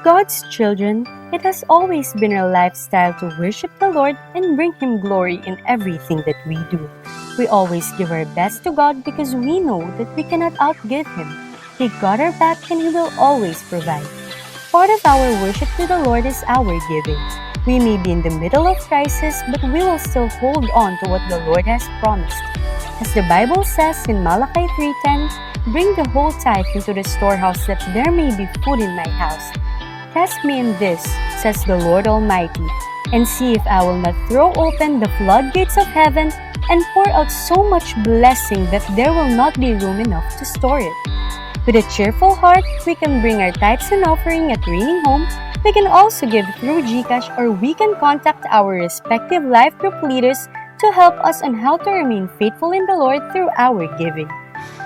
God's children, it has always been our lifestyle to worship the Lord and bring Him glory in everything that we do. We always give our best to God because we know that we cannot outgive Him. He got our back and He will always provide. Part of our worship to the Lord is our giving. We may be in the middle of crisis, but we will still hold on to what the Lord has promised. As the Bible says in Malachi 3:10, "Bring the whole tithe into the storehouse that there may be food in my house. Test me in this, says the Lord Almighty, and see if I will not throw open the floodgates of heaven and pour out so much blessing that there will not be room enough to store it." With a cheerful heart, we can bring our tithes and offering at Reigning Home. We can also give through GCash, or we can contact our respective life group leaders to help us on how to remain faithful in the Lord through our giving.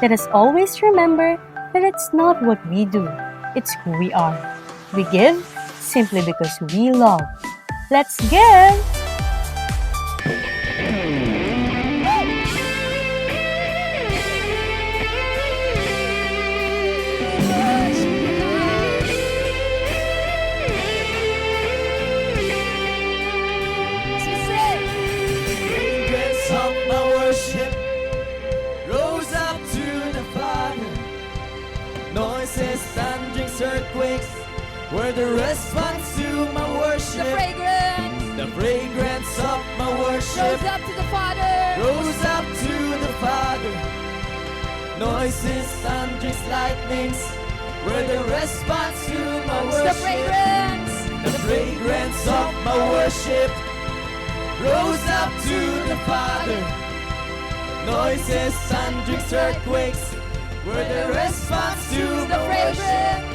Let us always remember that it's not what we do, it's who we are. We give simply because we love. Let's give! Noises, thunderings, earthquakes were the response to my worship. The fragrance of my worship rose up to the Father. rose up to the Father. Noises, thunderings, lightnings were the response to my The worship. fragrance The fragrance of my worship rose up to the Father. Noises, thunderings, earthquakes were the response to the my worship. fragrance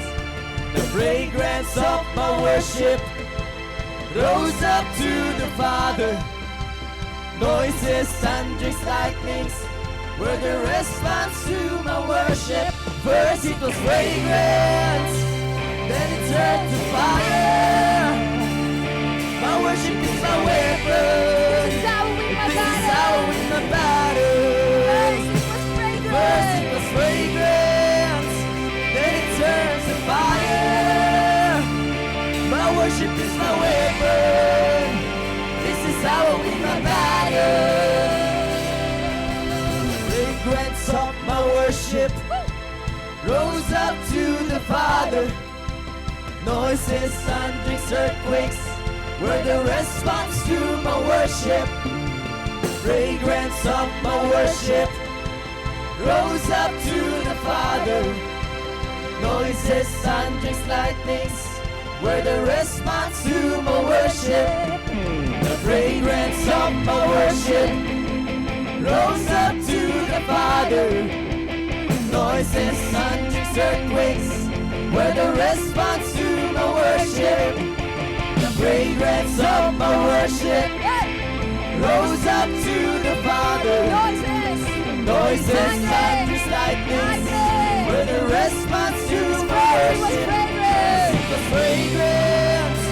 The fragrance of my worship rose up to the Father. Noises, thunderings, lightnings were the response to my worship. First it was fragrance, then it turned to fire. My worship is my weapon. This is how we win my This is battle. how I win my battle. First it was fragrance, then it turns to fire. My worship is my weapon. This is how I win my battle. Fragrance of my worship rose up to the Father. Noises, thunderings, earthquakes were the response to my worship. Fragrance of my worship rose up to the Father. Noises, thunderings, lightnings were the response to my worship. The fragrance of my worship rose up to the Father. Noises, thunderings, earthquakes were the response to my worship. The fragrance of my worship rose up to the Father. Noises, thunderings, lightnings were the response to my worship. First it was fragrance,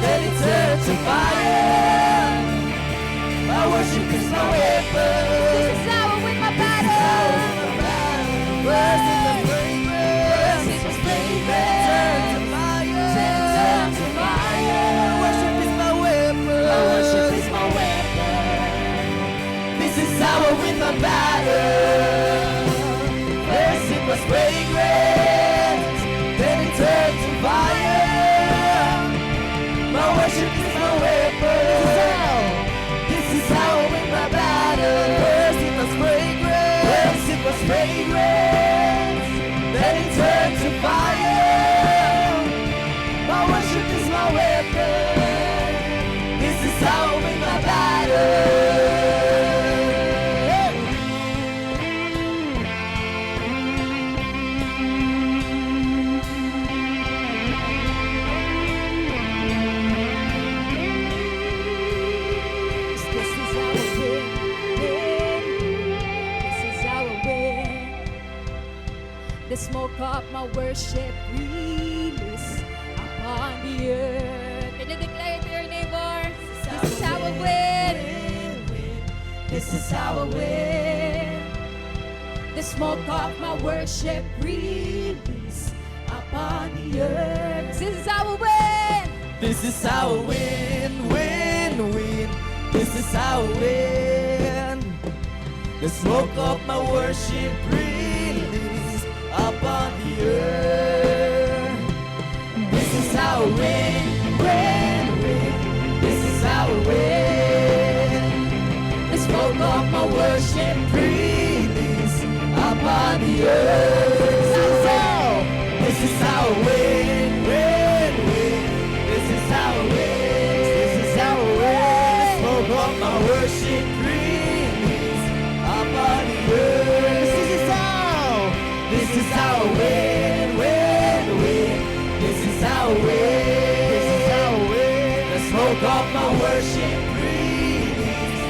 then it turned to fire. My worship is my weapon. This is how I win my battle. First it was fragrance, then it turned to fire. My worship is my weapon. My worship is my weapon. This is how I win my battle. First it was fragrance, then it turned to fire. My worship is my weapon. This is how I win my battle. First it was fragrance, first it was fragrance, then it turned to fire. My worship is my weapon. This is how I win my battle. The smoke of my worship release upon the earth. Can you declare it to your neighbor? This is how I win. This is how I win. The smoke of my worship release upon upon the earth. This is how we win. This is how we win, win, win. This is how we win. The smoke of my worship release upon the earth. This is how we win, win, win. This is how we win. The smoke of my worship release upon the earth. This is how we win, win, win. This is how we win. This is how we win. The smoke of my worship release upon the earth. This is how. This is how we win, win, win. This is how we win. This is how we win. The smoke of my worship release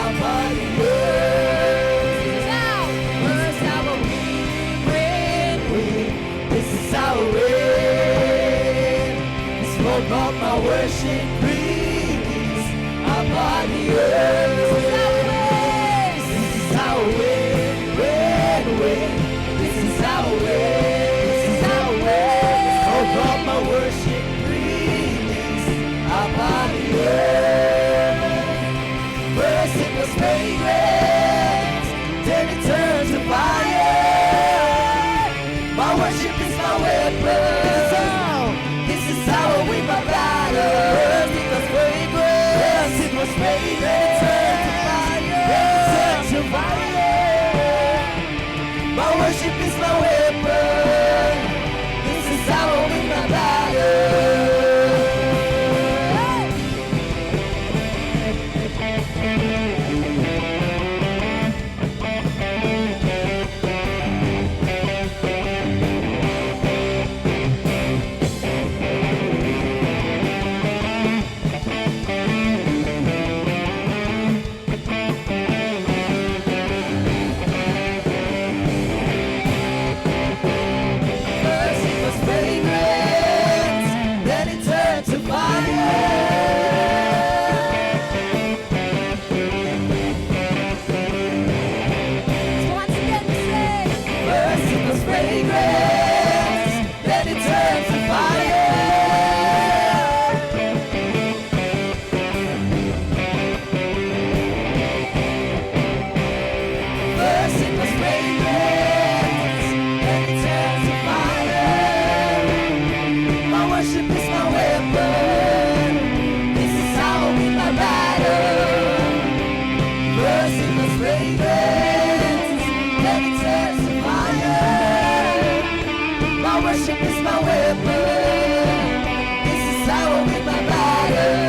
upon the earth. This is how. This is how we win, win. This is how we win. The smoke of my worship release upon the earth. This is how we win, win, win. This is how we win. This is how we win. The smoke of my worship release upon the earth. First it was fragrance, then it turned to fire. My worship is my weapon. This is how I win my battle. First it was fragrance, it was fragrance, turned to fire, turned to fire. My worship is my weapon. This is how I win my battle. First it was fragrance, then it turned to fire. Once again we say, First it was fragrance, then it turned to fire. First it was fragrance, then it turned to fire. My worship is my weapon. This is how I win my battle. First it was fragrance, then it turns to fire. My worship is my weapon. This is how I win my battle.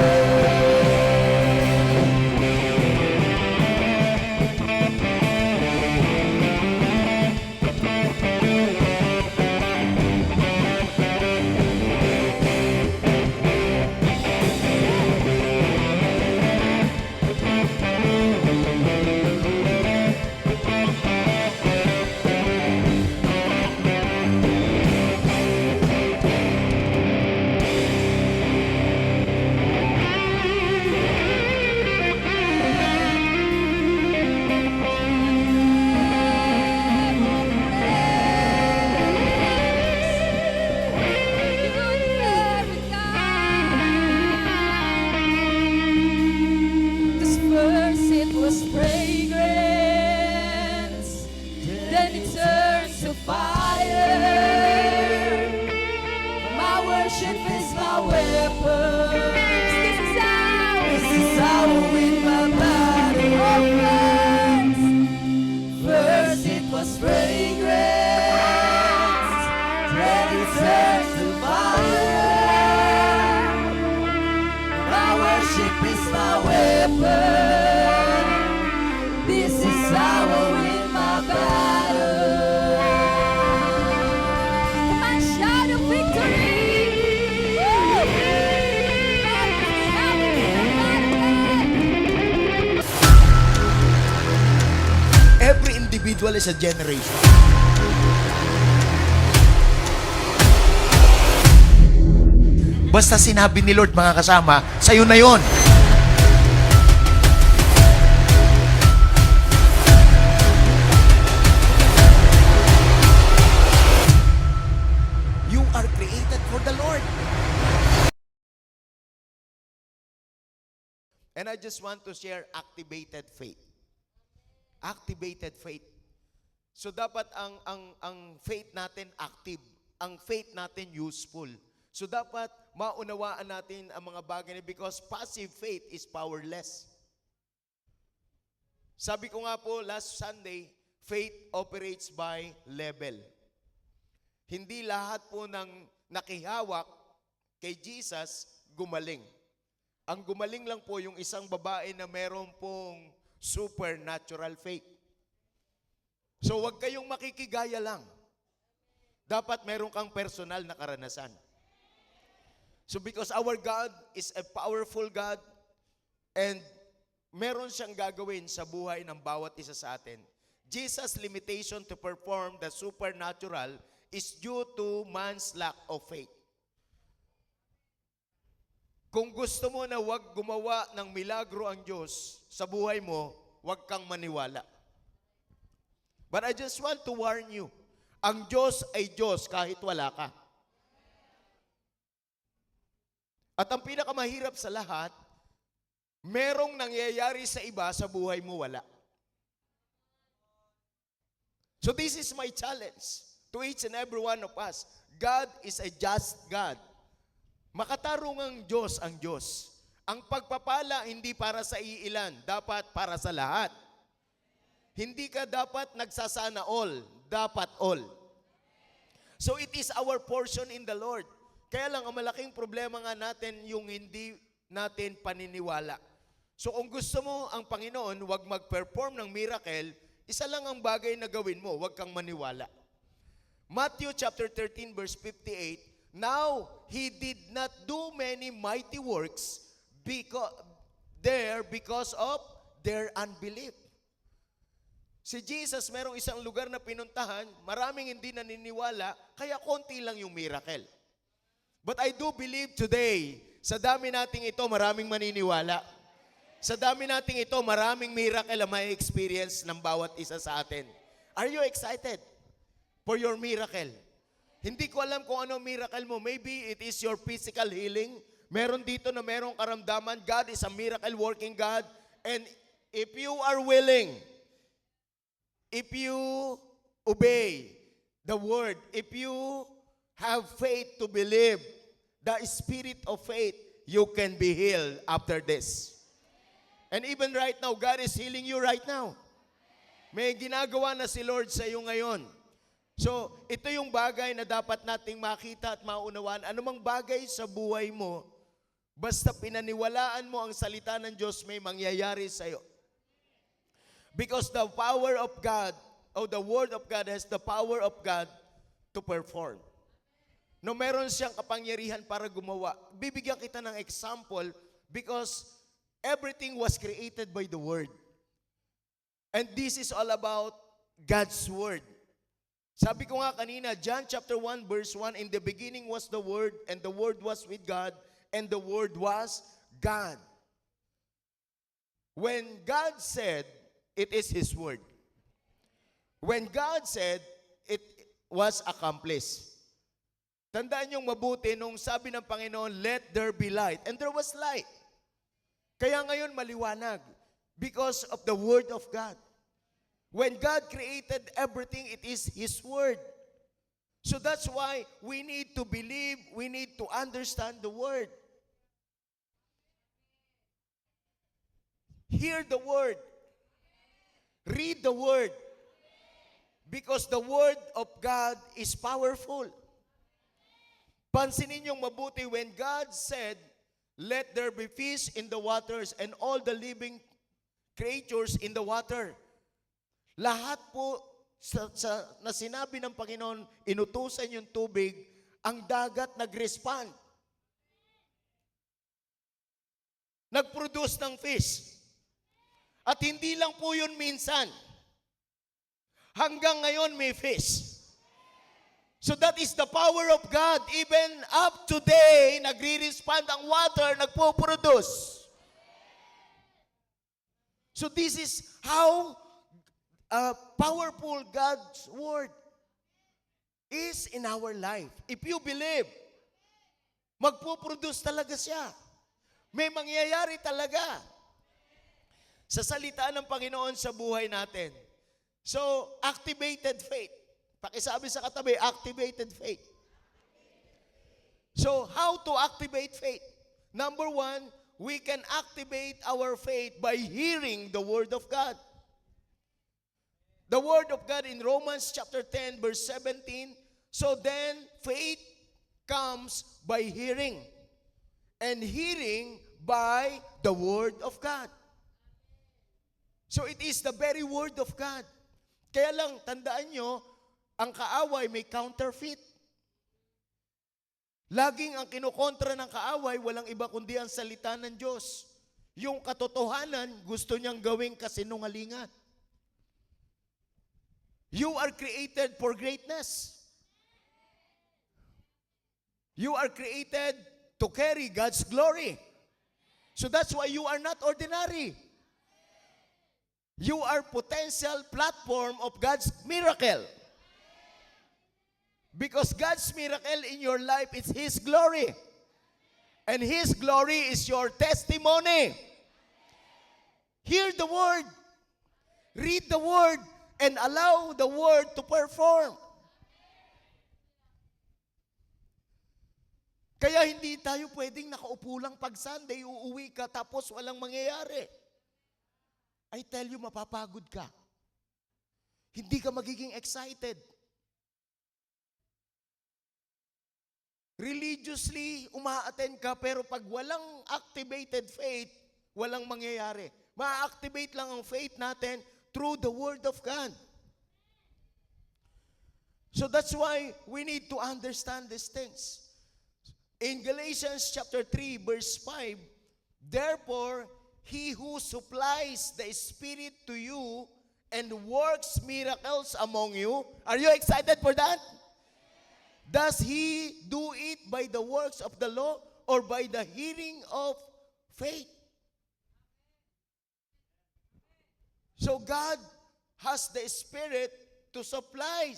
this first it was fragrance, then it turned to fire. My worship is my weapon. This is how I win my battle. First it was fragrance, then it turned to fire. My worship is my weapon. This is how I win my battle. Come on, shout of victory. Every individual is a generation. Basta sinabi ni Lord, mga kasama, sa'yo na yon. You are And I just want to share activated faith. Activated faith. So dapat ang faith natin active, ang faith natin useful. So dapat maunawaan natin ang mga bagay na because passive faith is powerless. Sabi ko nga po last Sunday, faith operates by level. Hindi lahat po ng nakihawak kay Jesus gumaling. Ang gumaling lang po yung isang babae na meron pong supernatural faith. So wag kayong makikigaya lang. Dapat meron kang personal na karanasan. So because our God is a powerful God and meron siyang gagawin sa buhay ng bawat isa sa atin. Jesus' limitation to perform the supernatural is due to man's lack of faith. Kung gusto mo na wag gumawa ng milagro ang Diyos sa buhay mo, wag kang maniwala. But I just want to warn you, ang Diyos ay Diyos kahit wala ka. At ang pinakamahirap sa lahat, merong nangyayari sa iba sa buhay mo wala. So this is my challenge to each and every one of us. God is a just God. Makatarungang Diyos ang Diyos. Ang pagpapala hindi para sa iilan, dapat para sa lahat. Hindi ka dapat nagsasana all, dapat all. So it is our portion in the Lord. Kaya lang ang malaking problema nga natin yung hindi natin paniniwala. So kung gusto mo ang Panginoon, wag mag-perform ng miracle, isa lang ang bagay na gawin mo, wag kang maniwala. Matthew chapter 13 verse 58, now he did not do many mighty works because of their unbelief. Si Jesus, merong isang lugar na pinuntahan, maraming hindi naniniwala, kaya konti lang yung miracle. But I do believe today, sa dami nating ito, maraming maniniwala. Sa dami nating ito, maraming miracle ang may experience ng bawat isa sa atin. Are you excited for your miracle? Hindi ko alam kung ano miracle mo. Maybe it is your physical healing. Meron dito na merong karamdaman. God is a miracle working God. And if you are willing, if you obey the word, if you have faith to believe, the spirit of faith, you can be healed after this. And even right now, God is healing you right now. May ginagawa na si Lord sa iyo ngayon. So, ito yung bagay na dapat nating makita at maunawaan. Anumang bagay sa buhay mo, basta pinaniwalaan mo ang salita ng Diyos, may mangyayari sa iyo. Because the power of God, or the Word of God has the power of God to perform. No, meron siyang kapangyarihan para gumawa. Bibigyan kita ng example because everything was created by the Word. And this is all about God's Word. Sabi ko nga kanina, John chapter 1 verse 1, in the beginning was the Word, and the Word was with God, and the Word was God. When God said, it is His Word. When God said, it was accomplished. Tandaan niyong mabuti nung sabi ng Panginoon, let there be light. And there was light. Kaya ngayon maliwanag because of the Word of God. When God created everything, it is His Word. So that's why we need to believe, we need to understand the Word. Hear the Word. Read the Word. Because the Word of God is powerful. Pansinin niyong mabuti, when God said, let there be fish in the waters and all the living creatures in the water. Lahat po na sinabi ng Panginoon, inutusan yung tubig, ang dagat nag-respond. Nag-produce ng fish. At hindi lang po yun minsan. Hanggang ngayon may fish. So that is the power of God. Even up today, nagre-respond ang water, nagpo-produce. So this is how powerful God's Word is in our life. If you believe, magpo-produce talaga siya. May mangyayari talaga. sa salita ng Panginoon sa buhay natin. So, activated faith. Pakisabi sa katabi, activated faith. So, how to activate faith? Number one, we can activate our faith by hearing the Word of God. The Word of God in Romans chapter 10, verse 17, so then faith comes by hearing, and hearing by the Word of God. So it is the very Word of God. Kaya lang, tandaan nyo, ang kaaway may counterfeit. Laging ang kinukontra ng kaaway, walang iba kundi ang salita ng Diyos. Yung katotohanan, gusto niyang gawing kasinungalingan. You are created for greatness. You are created to carry God's glory. So that's why you are not ordinary. You are potential platform of God's miracle. Because God's miracle in your life is His glory. And His glory is your testimony. Hear the Word. Read the Word. And allow the Word to perform. Kaya hindi tayo pwedeng nakaupo lang pag Sunday, uuwi ka tapos walang mangyayari. I tell you, mapapagod ka. Hindi ka magiging excited. Religiously, uma-attend ka, pero pag walang activated faith, walang mangyayari. Ma-activate lang ang faith natin through the Word of God. So that's why we need to understand these things. In Galatians chapter 3, verse 5, therefore, He who supplies the Spirit to you and works miracles among you, are you excited for that? Does He do it by the works of the law or by the hearing of faith? So God has the Spirit to supply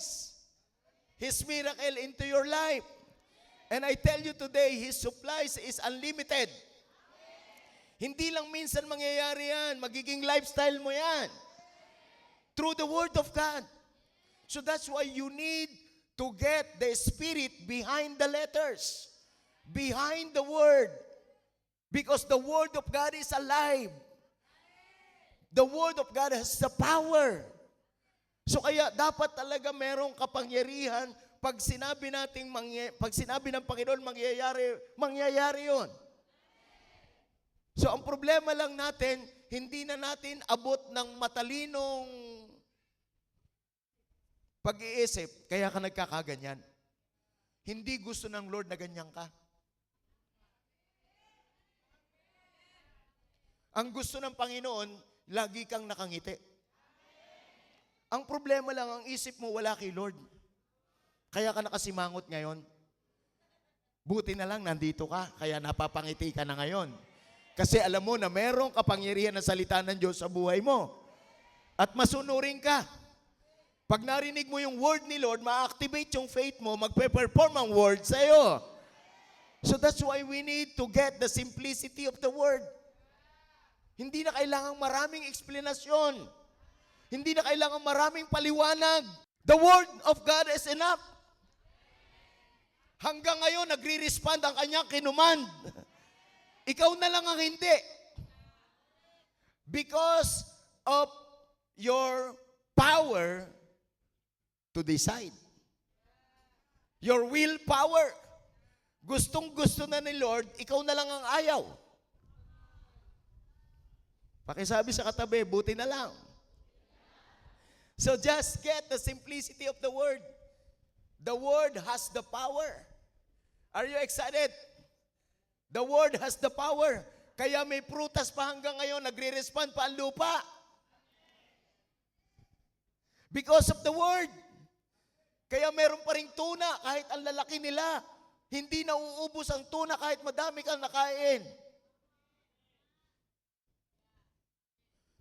His miracle into your life. And I tell you today, His supplies is unlimited. Hindi lang minsan mangyayari yan, magiging lifestyle mo yan. Through the Word of God. So that's why you need to get the Spirit behind the letters, behind the Word. Because the Word of God is alive. The Word of God has the power. So kaya dapat talaga merong kapangyarihan pag sinabi ng Panginoon mangyayari 'yon. So ang problema lang natin, hindi na natin abot ng matalinong pag-iisip, kaya ka nagkakaganyan. Hindi gusto ng Lord na ganyan ka. Ang gusto ng Panginoon, lagi kang nakangiti. Ang problema lang, ang isip mo wala kay Lord. Kaya ka nakasimangot ngayon. Buti na lang nandito ka, kaya napapangiti ka na ngayon. Kasi alam mo na merong kapangyarihan na salita ng Diyos sa buhay mo. At masunurin ka. Pag narinig mo yung word ni Lord, ma-activate yung faith mo, magpe-perform ang word sa'yo. So that's why we need to get the simplicity of the word. Hindi na kailangang maraming eksplanasyon. Hindi na kailangang maraming paliwanag. The Word of God is enough. Hanggang ngayon, nagre-respond ang kanyang kinumand. Ikaw na lang ang hindi. Because of your power to decide. Your willpower. Gustong-gusto na ni Lord, ikaw na lang ang ayaw. Pakisabi sa katabi, buti na lang. So just get the simplicity of the Word. The Word has the power. Are you excited? The Word has the power. Kaya may prutas pa hanggang ngayon, nagre-respond pa ang lupa. Because of the Word. Kaya meron pa ring tuna kahit ang lalaki nila. Hindi nauubos ang tuna kahit madami kang nakain.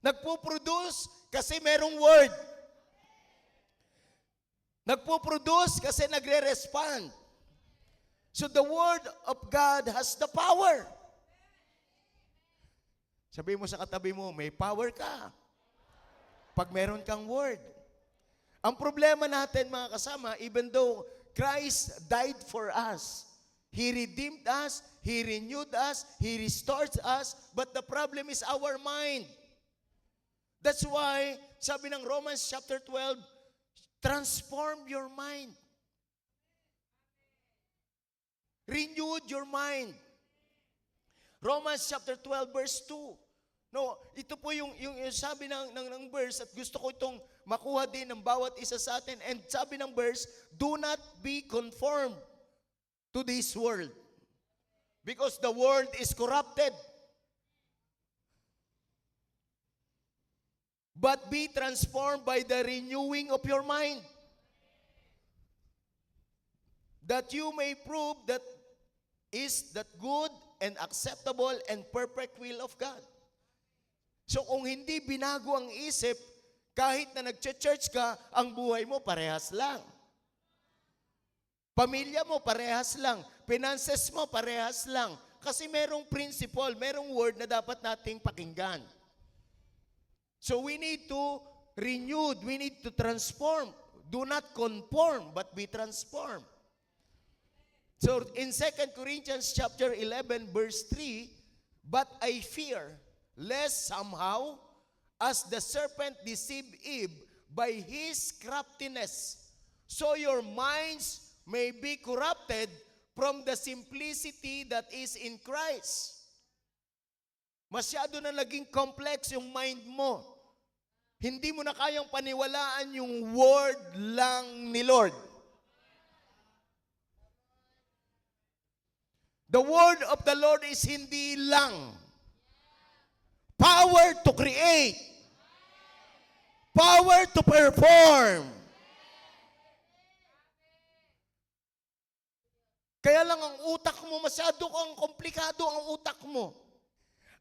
Nagpo-produce kasi merong Word. Nagpo-produce kasi nagre-respond. So the Word of God has the power. Sabi mo sa katabi mo, may power ka. Pag meron kang word. Ang problema natin mga kasama, even though Christ died for us, He redeemed us, He renewed us, He restored us, but the problem is our mind. That's why, sabi ng Romans chapter 12, transform your mind. Renewed your mind. Romans chapter 12 verse 2. No, ito po yung sabi ng verse at gusto ko itong makuha din ng bawat isa sa atin. And sabi ng verse, do not be conformed to this world. Because the world is corrupted. But be transformed by the renewing of your mind. That you may prove that is that good and acceptable and perfect will of God. So kung hindi binago ang isip, kahit na nag-church ka, ang buhay mo parehas lang. Pamilya mo parehas lang. Finances mo parehas lang. Kasi merong principle, merong word na dapat nating pakinggan. So we need to renew, we need to transform. Do not conform, but be transformed. So in 2 Corinthians chapter 11 verse 3, but I fear lest somehow, as the serpent deceived Eve by his craftiness, so your minds may be corrupted from the simplicity that is in Christ. Masyado na naging complex yung mind mo. Hindi mo na kayang paniwalaan yung word lang ni Lord. The word of the Lord is hindi lang. Power to create. Power to perform. Kaya lang ang utak mo, masyado kang komplikado ang utak mo.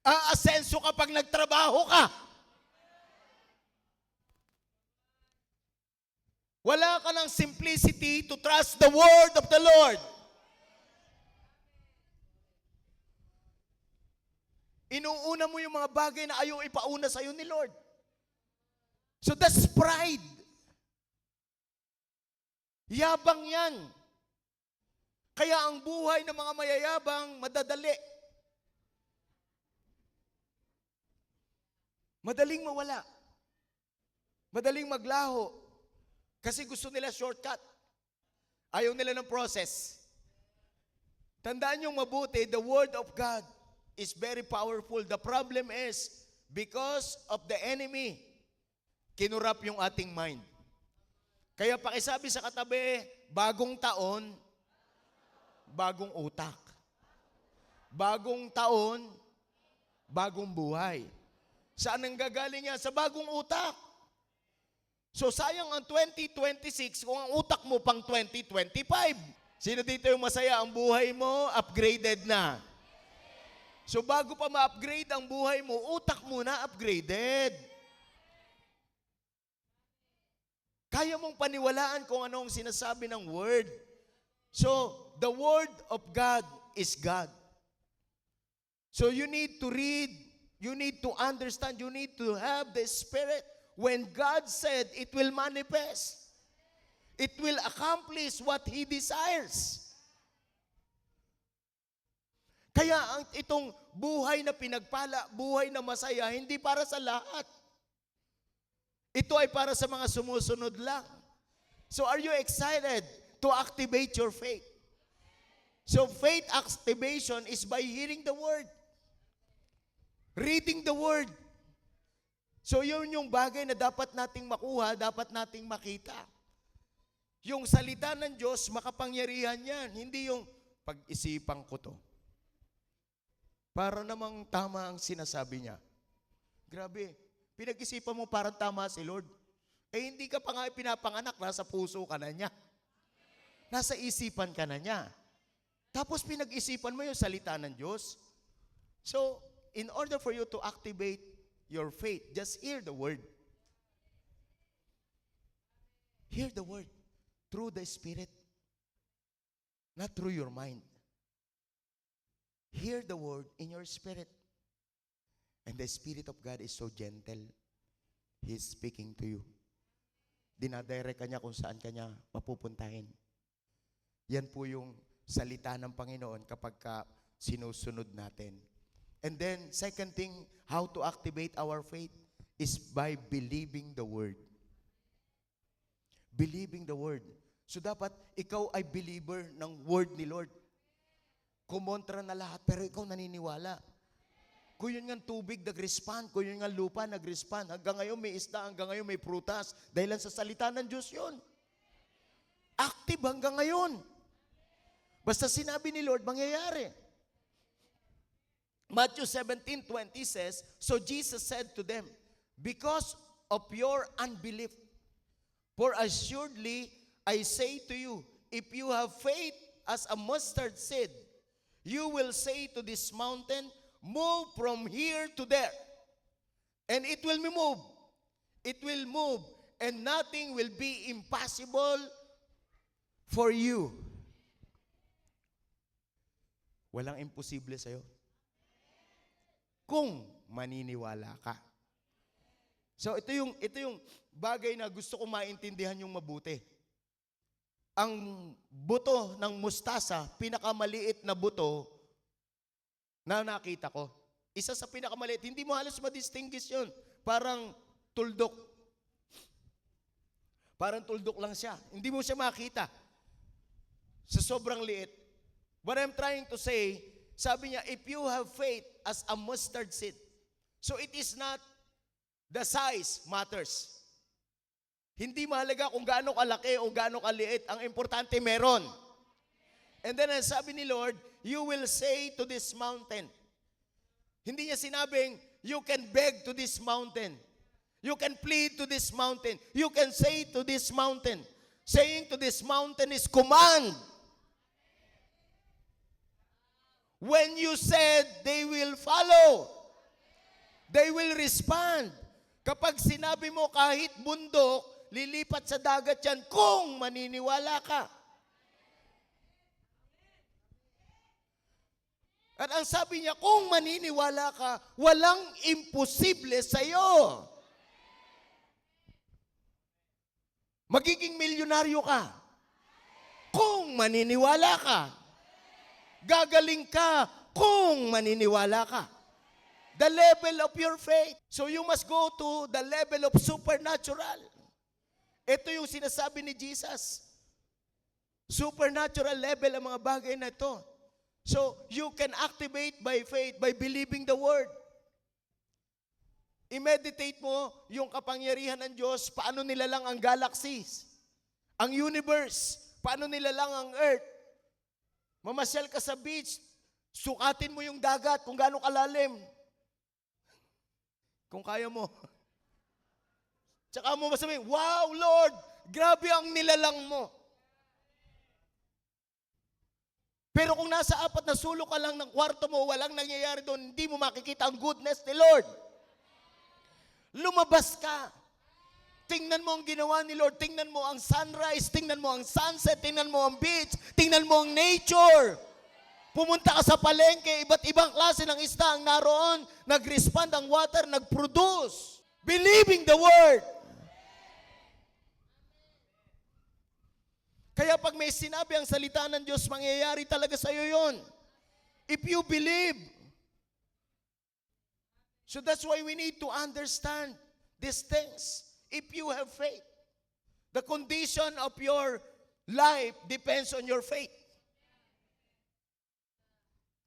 Aasenso ka pag nagtrabaho ka. Wala ka ng simplicity to trust the word of the Lord. Inuuna mo yung mga bagay na ayaw ipauna sa iyo ni Lord. So that's pride. Yabang yan. Kaya ang buhay ng mga mayayabang madadali. Madaling mawala. Madaling maglaho. Kasi gusto nila shortcut. Ayaw nila ng process. Tandaan nyo mabuti, the word of God is very powerful. The problem is, because of the enemy, kinurap yung ating mind. Kaya pakisabi sa katabi, bagong taon, bagong utak. Bagong taon, bagong buhay. Saan ang gagaling yan? Sa bagong utak. So sayang ang 2026 kung ang utak mo pang 2025. Sino dito yung masaya? Ang buhay mo, upgraded na. So bago pa ma-upgrade ang buhay mo, utak muna upgraded. Kaya mong paniwalaan kung ano ang sinasabi ng word. So, the word of God is God. So you need to read, you need to understand, you need to have the Spirit. When God said, it will manifest. It will accomplish what He desires. Kaya itong buhay na pinagpala, buhay na masaya, hindi para sa lahat. Ito ay para sa mga sumusunod lang. So are you excited to activate your faith? So faith activation is by hearing the word. Reading the word. So yun yung bagay na dapat nating makuha, dapat nating makita. Yung salita ng Diyos, makapangyarihan yan. Hindi yung pag-isipan ko to. Para namang tama ang sinasabi niya. Grabe, pinag-isipan mo parang tama si Lord. Eh hindi ka pa nga pinapanganak, nasa puso ka na niya. Nasa isipan ka na niya. Tapos pinag-isipan mo yung salita ng Diyos. So, in order for you to activate your faith, just hear the word. Hear the word through the Spirit, not through your mind. Hear the word in your spirit. And the Spirit of God is so gentle. He's speaking to you. Dinadirect ka niya kung saan ka niya mapupuntahin. Yan po yung salita ng Panginoon kapag sinusunod natin. And then, second thing, how to activate our faith is by believing the Word. Believing the Word. So dapat ikaw ay believer ng Word ni Lord. Kumontra na lahat, pero ikaw naniniwala. Kung yun nga tubig, nag-respond. Kung yun nga lupa, nag-respond. Hanggang ngayon may isda, hanggang ngayon may prutas. Dahil lang sa salita ng Diyos yun. Active hanggang ngayon. Basta sinabi ni Lord, mangyayari. Matthew 17:20 says, so Jesus said to them, because of your unbelief, for assuredly I say to you, if you have faith as a mustard seed, you will say to this mountain, move from here to there. And it will move. It will move. And nothing will be impossible for you. Walang imposible sa'yo. Kung maniniwala ka. So ito yung bagay na gusto ko maintindihan yung mabuti. Ang buto ng mustasa, pinakamaliit na buto na nakita ko. Isa sa pinakamaliit, hindi mo halos ma-distinguish yun. Parang tuldok. Parang tuldok lang siya. Hindi mo siya makita. Sa sobrang liit. What I'm trying to say, sabi niya, if you have faith as a mustard seed, so it is not the size matters. Hindi mahalaga kung gaano kalaki o gaano kaliit. Ang importante meron. And then sabi ni Lord, you will say to this mountain. Hindi niya sinabing, you can beg to this mountain. You can plead to this mountain. You can say to this mountain. Saying to this mountain is command. When you said, they will follow. They will respond. Kapag sinabi mo kahit bundok, lilipat sa dagat yan kung maniniwala ka. At ang sabi niya, kung maniniwala ka, walang imposible sa'yo. Magiging milyonaryo ka. Kung maniniwala ka. Gagaling ka kung maniniwala ka. The level of your faith. So you must go to the level of supernatural. Ito yung sinasabi ni Jesus. Supernatural level ang mga bagay na ito. So you can activate by faith, by believing the Word. I-meditate mo yung kapangyarihan ng Diyos, paano nilalang ang galaxies, ang universe, paano nilalang ang earth. Mamasyal ka sa beach, sukatin mo yung dagat kung gaano kalalim. Kung kaya mo. Tsaka mo masabihin, wow, Lord, grabe ang nilalang mo. Pero kung nasa 4 na sulok ka lang ng kwarto mo, walang nangyayari doon, hindi mo makikita ang goodness ni Lord. Lumabas ka. Tingnan mo ang ginawa ni Lord. Tingnan mo ang sunrise. Tingnan mo ang sunset. Tingnan mo ang beach. Tingnan mo ang nature. Pumunta ka sa palengke. Iba't ibang klase ng isda ang naroon. Nag-respond ang water. Nag-produce. Believing the Word. Kaya pag may sinabi ang salita ng Diyos, mangyayari talaga sa iyo yun. If you believe. So that's why we need to understand these things. If you have faith, the condition of your life depends on your faith.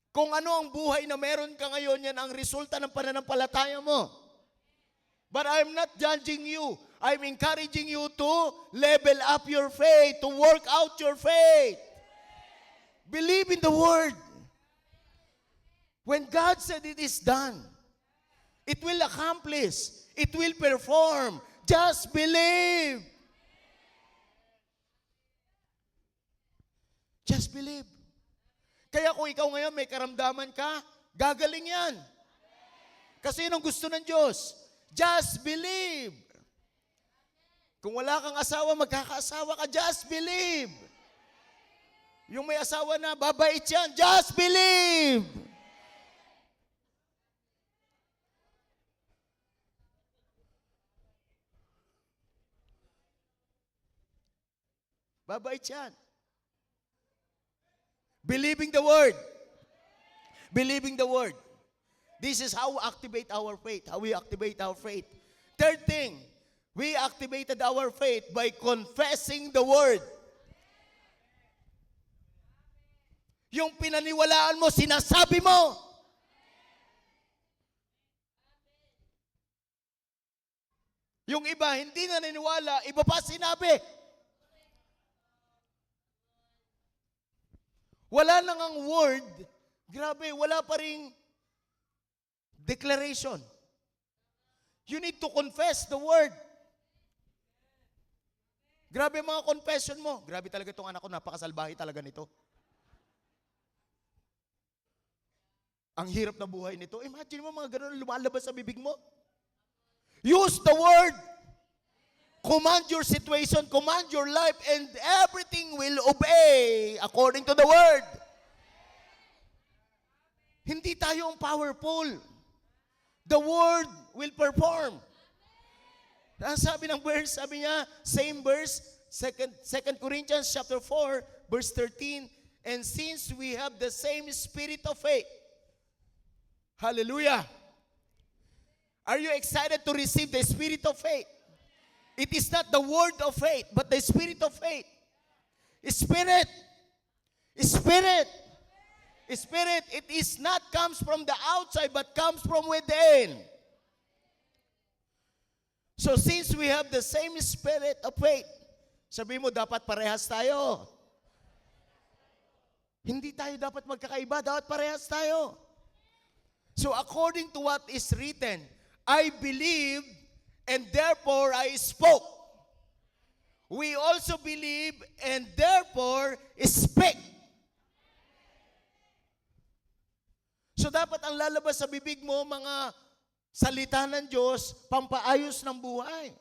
Kung ano ang buhay na meron ka ngayon, yan ang resulta ng pananampalataya mo. But I'm not judging you. I'm encouraging you to level up your faith, to work out your faith. Believe in the Word. When God said it is done, it will accomplish. It will perform. Just believe. Just believe. Kaya kung ikaw ngayon may karamdaman ka, gagaling yan. Kasi yun ang gusto ng Diyos. Just believe. Kung wala kang asawa, magkakaasawa ka, just believe. Yung may asawa na, babait yan, just believe. Babait yan. Believing the Word. Believing the Word. This is how we activate our faith. How we activate our faith. Third thing, we activated our faith by confessing the Word. Yung pinaniwalaan mo, sinasabi mo. Yung iba, hindi naniniwala, iba pa sinabi. Wala lang ang word, grabe, wala pa ring declaration. You need to confess the word. Grabe mga confession mo. Grabe talaga itong anak ko, napakasalbahe talaga nito. Ang hirap na buhay nito. Imagine mo mga ganun lumalabas sa bibig mo. Use the word. Command your situation, command your life, and everything will obey according to the word. Hindi tayo ang powerful. The word will perform. Ang sabi ng verse, sabi niya, same verse, 2 Corinthians chapter 4, verse 13, and since we have the same spirit of faith, hallelujah. Are you excited to receive the spirit of faith? It is not the word of faith, but the spirit of faith. Spirit. Spirit. Spirit. It is not comes from the outside, but comes from within. So since we have the same spirit of faith, sabi mo, dapat parehas tayo. Hindi tayo dapat magkakaiba, dapat parehas tayo. So according to what is written, I believed and therefore I spoke. We also believe and therefore speak. So dapat ang lalabas sa bibig mo, mga salita ng Diyos, pampaayos ng buhay.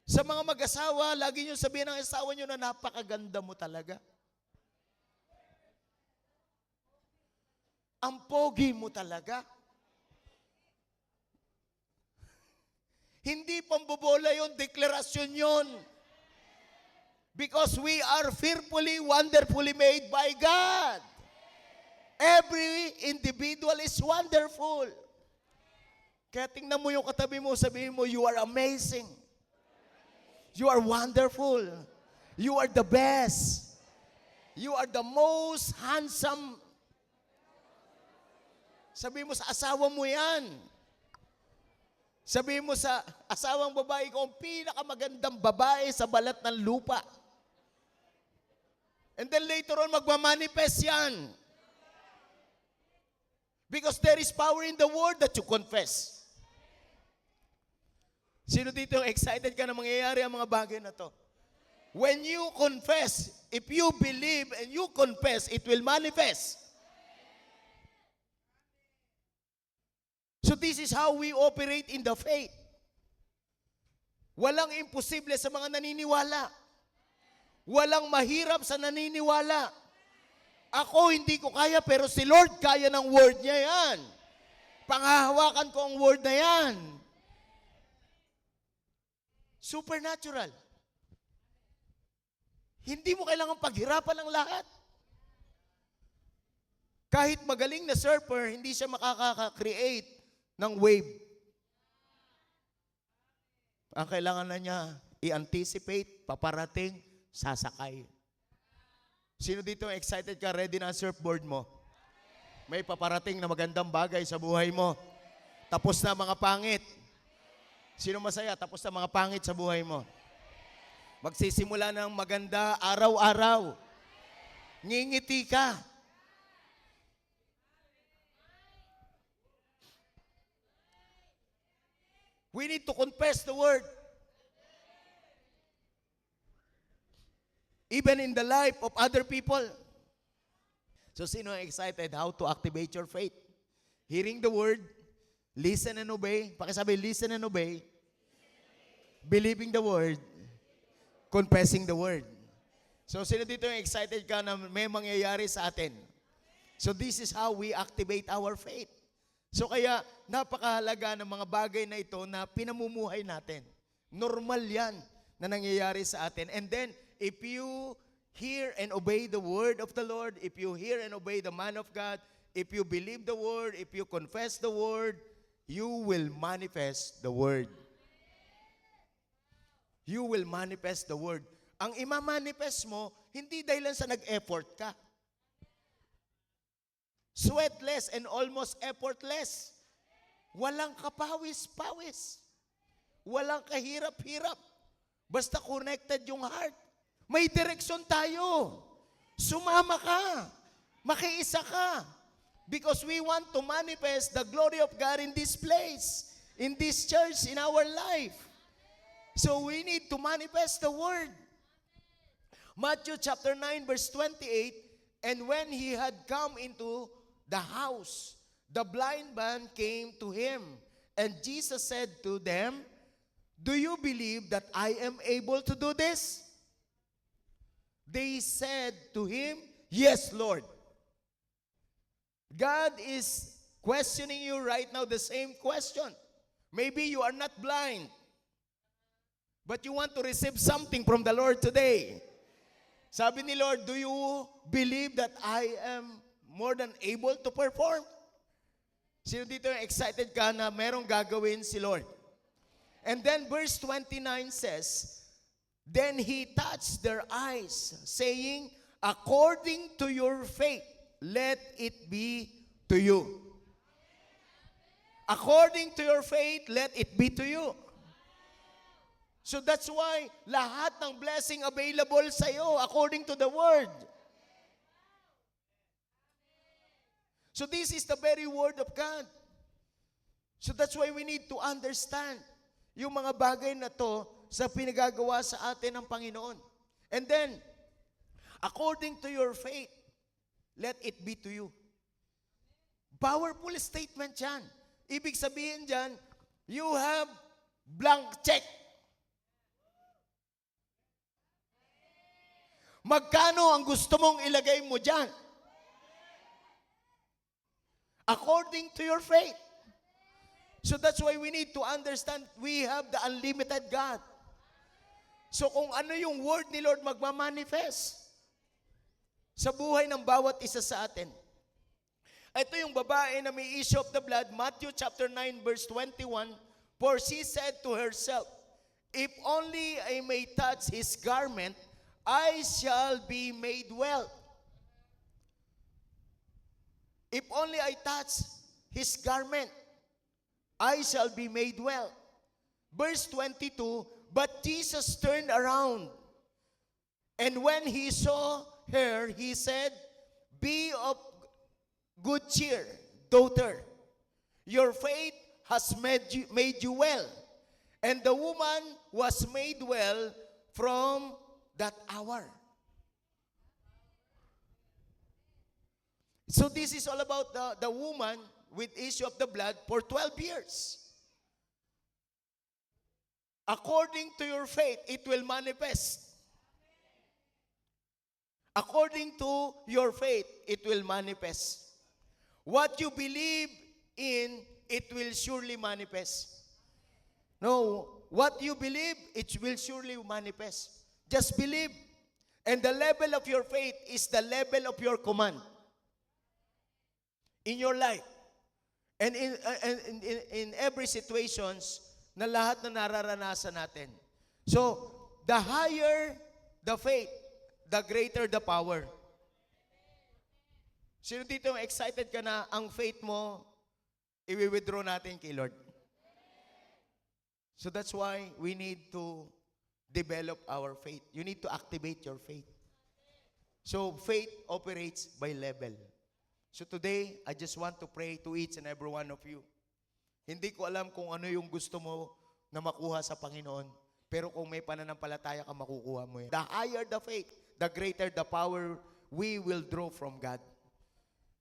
Sa mga mag-asawa, lagi nyo sabihin ng asawa nyo na napakaganda mo talaga. Ang pogi mo talaga. Hindi pambobola yun, deklarasyon yun. Because we are fearfully, wonderfully made by God. Every individual is wonderful. Kaya tingnan mo yung katabi mo, sabihin mo, you are amazing. You are wonderful. You are the best. You are the most handsome. Sabihin mo sa asawa mo yan. Sabihin mo sa asawang babae ko, ang pinakamagandang babae sa balat ng lupa. And then later on, magmamanifest yan. Because there is power in the word that you confess. Sino dito yung excited ka na mangyayari ang mga bagay na to? When you confess, if you believe and you confess, it will manifest. So this is how we operate in the faith. Walang imposible sa mga naniniwala. Walang mahirap sa naniniwala. Ako hindi ko kaya, pero si Lord kaya ng word niya yan. Panghahawakan ko ang word na yan. Supernatural. Hindi mo kailangang paghirapan ng lahat. Kahit magaling na surfer, hindi siya makaka-create ng wave. Ang kailangan na niya, i-anticipate, paparating, sasakay. Sino dito excited ka, ready na ang surfboard mo? May paparating na magandang bagay sa buhay mo. Tapos na mga pangit. Sino masaya? Tapos na mga pangit sa buhay mo. Magsisimula ng maganda araw-araw. Ngingiti ka. We need to confess the word. Even in the life of other people. So sino ang excited how to activate your faith? Hearing the word, listen and obey. Pakisabi, listen and obey. Believing the word, confessing the word. So sino dito yung excited ka na may mangyayari sa atin? So this is how we activate our faith. So kaya napakahalaga ng mga bagay na ito na pinamumuhay natin. Normal yan na nangyayari sa atin. And then, if you hear and obey the word of the Lord, if you hear and obey the man of God, if you believe the word, if you confess the word, you will manifest the word. You will manifest the word. Ang ima-manifest mo, hindi dahil lang sa nag-effort ka. Sweatless and almost effortless. Walang kapawis-pawis. Walang kahirap-hirap. Basta connected yung heart. May direksyon tayo. Sumama ka. Makiisa ka. Because we want to manifest the glory of God in this place, in this church, in our life. So we need to manifest the word. Matthew chapter 9 verse 28, and when he had come into the house, the blind man came to him. And Jesus said to them, "Do you believe that I am able to do this?" They said to him, "Yes, Lord." God is questioning you right now the same question. Maybe you are not blind, but you want to receive something from the Lord today. Sabi ni Lord, do you believe that I am more than able to perform? Sino dito yung excited ka na merong gagawin si Lord? And then verse 29 says, then he touched their eyes, saying, according to your faith, let it be to you. According to your faith, let it be to you. So that's why lahat ng blessing available sa iyo according to the word. So this is the very word of God. So that's why we need to understand yung mga bagay na to sa pinagagawa sa atin ng Panginoon. And then, according to your faith, let it be to you. Powerful statement yan. Ibig sabihin dyan, you have blank check. Magkano ang gusto mong ilagay mo dyan? According to your faith. So that's why we need to understand we have the unlimited God. So kung ano yung word ni Lord magmamanifest sa buhay ng bawat isa sa atin. Ito yung babae na may issue of the blood, Matthew chapter 9 verse 21, for she said to herself, if only I may touch his garment, I shall be made well. If only I touch his garment, I shall be made well. Verse 22, but Jesus turned around, and when he saw her, he said, be of good cheer, daughter. Your faith has made you well. And the woman was made well from that hour. So this is all about the woman with issue of the blood for 12 years. According to your faith, it will manifest. According to your faith, it will manifest. What you believe in, it will surely manifest. No, what you believe, it will surely manifest. Just believe. And the level of your faith is the level of your command in your life. And in every situations na lahat na nararanasan natin. So, the higher the faith, the greater the power. Sino dito excited ka na ang faith mo, i-withdraw natin kay Lord? So that's why we need to develop our faith. You need to activate your faith. So faith operates by level. So today, I just want to pray to each and every one of you. Hindi ko alam kung ano yung gusto mo na makuha sa Panginoon. Pero kung may pananampalataya ka, makukuha mo yan. The higher the faith, the greater the power we will draw from God.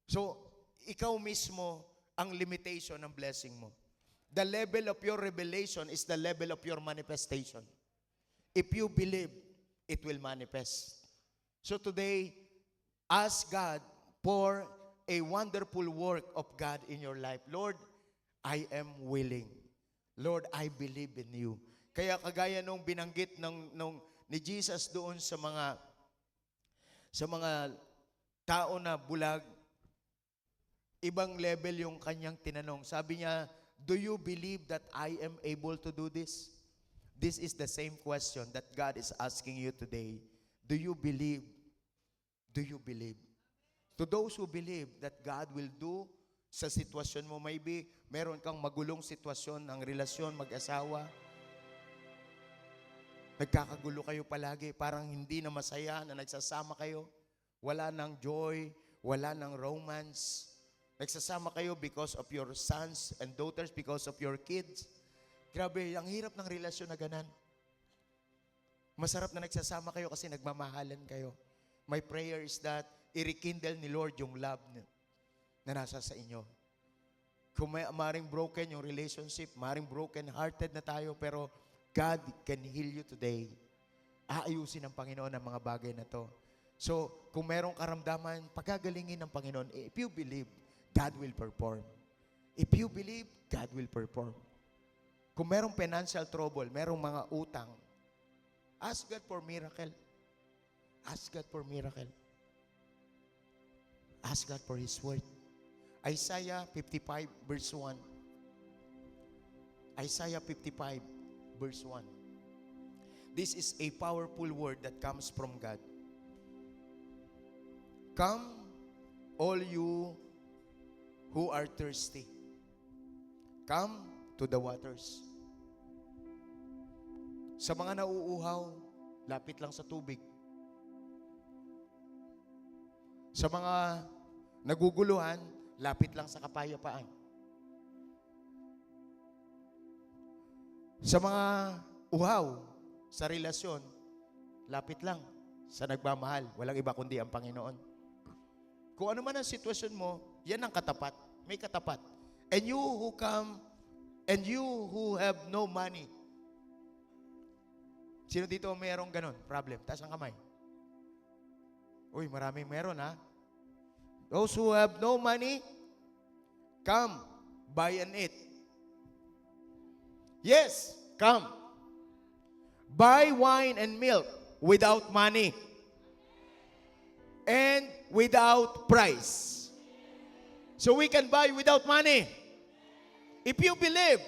So, ikaw mismo ang limitation ng blessing mo. The level of your revelation is the level of your manifestation. If you believe, it will manifest. So today, ask God for a wonderful work of God in your life. Lord, I am willing. Lord, I believe in you. Kaya kagaya nung binanggit ni Jesus doon sa mga tao na bulag, ibang level yung kanyang tinanong. Sabi niya, do you believe that I am able to do this? This is the same question that God is asking you today. Do you believe? Do you believe? To those who believe that God will do sa sitwasyon mo, maybe meron kang magulong sitwasyon ng relasyon, mag-asawa, nagkakagulo kayo palagi, parang hindi na masaya na nagsasama kayo. Wala ng joy, wala ng romance. Nagsasama kayo because of your sons and daughters, because of your kids. Grabe, ang hirap ng relasyon na ganan. Masarap na nagsasama kayo kasi nagmamahalan kayo. My prayer is that i-rekindle ni Lord yung love na nasa sa inyo. Kung may maring broken yung relationship, maring broken hearted na tayo, pero God can heal you today. Aayusin ng Panginoon ang mga bagay na to. So, kung merong karamdaman, pagagalingin ng Panginoon. If you believe, God will perform. If you believe, God will perform. Kung merong financial trouble, merong mga utang, ask God for miracle. Ask God for miracle. Ask God for His word. Isaiah 55 verse 1. Isaiah 55 verse 1. This is a powerful word that comes from God. Come, all you who are thirsty. Come to the waters. Sa mga nauuhaw, lapit lang sa tubig. Sa mga naguguluhan, lapit lang sa kapayapaan. Sa mga uhaw, sa relasyon, lapit lang sa nagmamahal. Walang iba kundi ang Panginoon. Kung ano man ang sitwasyon mo, yan ang katapat. May katapat. And you who come, and you who have no money. Sino dito mayroong ganon? Problem. Taas ang kamay. Uy, maraming meron ha. Those who have no money, come, buy and eat. Yes, come. Buy wine and milk without money and without price. So we can buy without money. If you believe,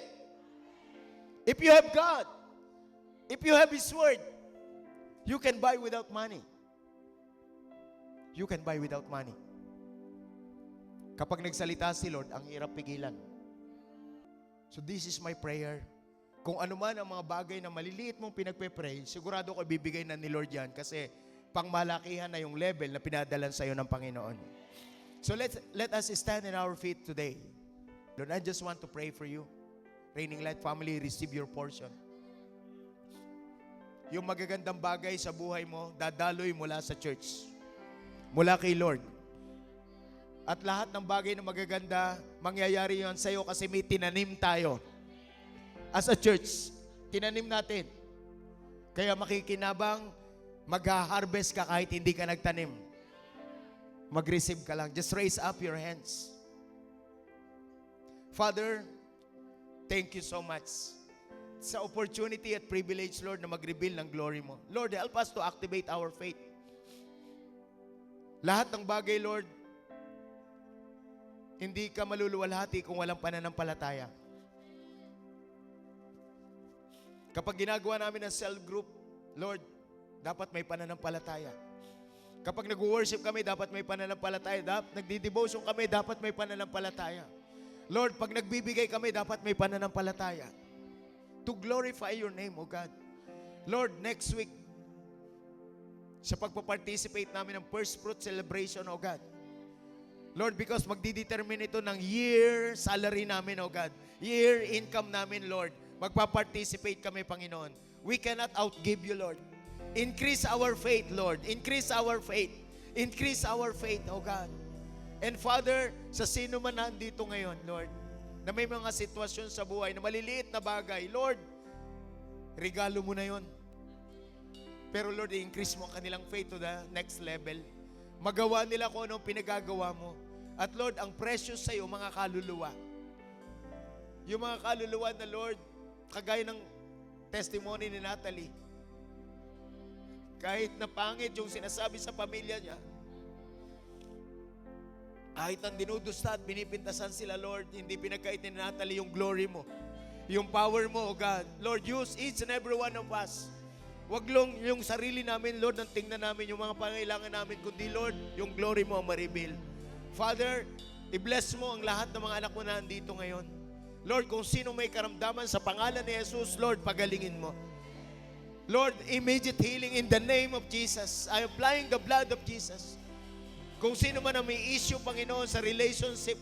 if you have God, if you have His word, you can buy without money. You can buy without money. Kapag nagsalita si Lord, ang hirap pigilan. So this is my prayer. Kung ano man ang mga bagay na maliliit mong pinagpe-pray, sigurado ko ibibigay na ni Lord yan kasi pangmalakihan na yung level na pinadalan sa iyo ng Panginoon. So let us stand in our feet today. Lord, I just want to pray for you. Reigning Light family, receive your portion. Yung magagandang bagay sa buhay mo, dadaloy mula sa church. Mula kay Lord. At lahat ng bagay na magaganda, mangyayari yon sa iyo kasi may tinanim tayo. As a church, tinanim natin. Kaya makikinabang, mag-harvest ka kahit hindi ka nagtanim. Mag-receive ka lang. Just raise up your hands. Father, thank you so much sa opportunity at privilege, Lord, na mag-reveal ng glory mo. Lord, help us to activate our faith. Lahat ng bagay, Lord, hindi ka maluluwalhati kung walang pananampalataya. Kapag ginagawa namin ang cell group, Lord, dapat may pananampalataya. Kapag nag-worship kami, dapat may pananampalataya. Nagdi-devotion kami, dapat may pananampalataya. Lord, pag nagbibigay kami, dapat may pananampalataya. To glorify your name, O God. Lord, next week, sa pagpaparticipate namin ng first fruit celebration, O God. Lord, because magdidetermine ito ng year salary namin, O God. Year income namin, Lord. Magpaparticipate kami, Panginoon. We cannot outgive you, Lord. Increase our faith, Lord. Increase our faith. Increase our faith, O God. And Father, sa sino man nandito ngayon, Lord, na may mga sitwasyon sa buhay na maliliit na bagay, Lord, regalo mo na yon. Pero Lord, i-increase mo ang kanilang faith to the next level. Magawa nila kung anong pinagagawa mo. At Lord, ang precious sa iyo, mga kaluluwa. Yung mga kaluluwa na Lord, kagaya ng testimony ni Natalie. Kahit na pangit yung sinasabi sa pamilya niya, kahit ang dinudusta at pinipintasan sila, Lord, hindi pinagkait ni Natalie yung glory mo, yung power mo, O God. Lord, use each and every one of us. Wag lang yung sarili namin, Lord, ang tingnan namin yung mga pangailangan namin, kundi, Lord, yung glory mo ang ma-reveal. Father, i-bless mo ang lahat ng mga anak mo na andito ngayon. Lord, kung sino may karamdaman sa pangalan ni Jesus, Lord, pagalingin mo. Lord, immediate healing in the name of Jesus. I am applying the blood of Jesus. Kung sino man ang may issue, Panginoon, sa relationship,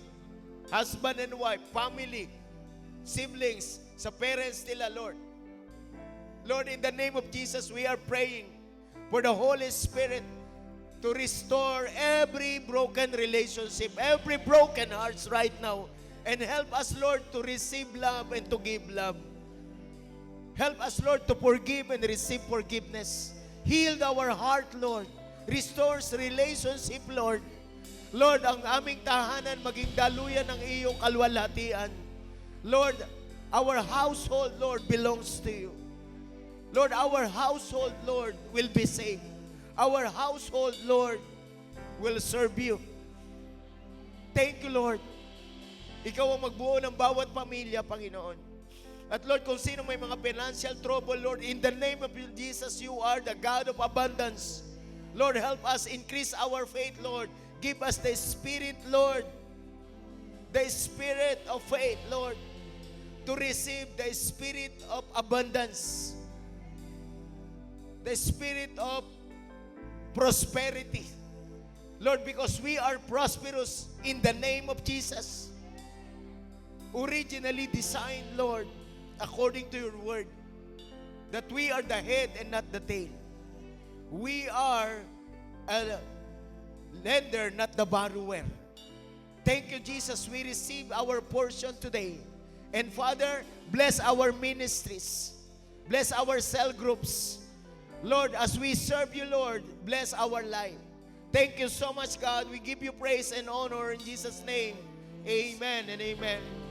husband and wife, family, siblings, sa parents nila, Lord. Lord, in the name of Jesus, we are praying for the Holy Spirit to restore every broken relationship, every broken hearts right now, and help us, Lord, to receive love and to give love. Help us, Lord, to forgive and receive forgiveness. Heal our heart, Lord. Restores relationship, Lord. Lord, ang aming tahanan maging daluyan ng iyong kalwalhatian. Lord, our household, Lord, belongs to you. Lord, our household, Lord, will be saved. Our household, Lord, will serve you. Thank you, Lord. Ikaw ang magbuo ng bawat pamilya, Panginoon. At Lord, kung sino may mga financial trouble, Lord, in the name of Jesus, you are the God of abundance. Lord, help us increase our faith, Lord. Give us the Spirit, Lord. The Spirit of faith, Lord. To receive the Spirit of abundance. The Spirit of prosperity. Lord, because we are prosperous in the name of Jesus. Originally designed, Lord, according to your word, that we are the head and not the tail. We are a lender, not the borrower. Thank you, Jesus. We receive our portion today. And Father, bless our ministries. Bless our cell groups. Lord, as we serve you, Lord, bless our life. Thank you so much, God. We give you praise and honor in Jesus' name. Amen and amen.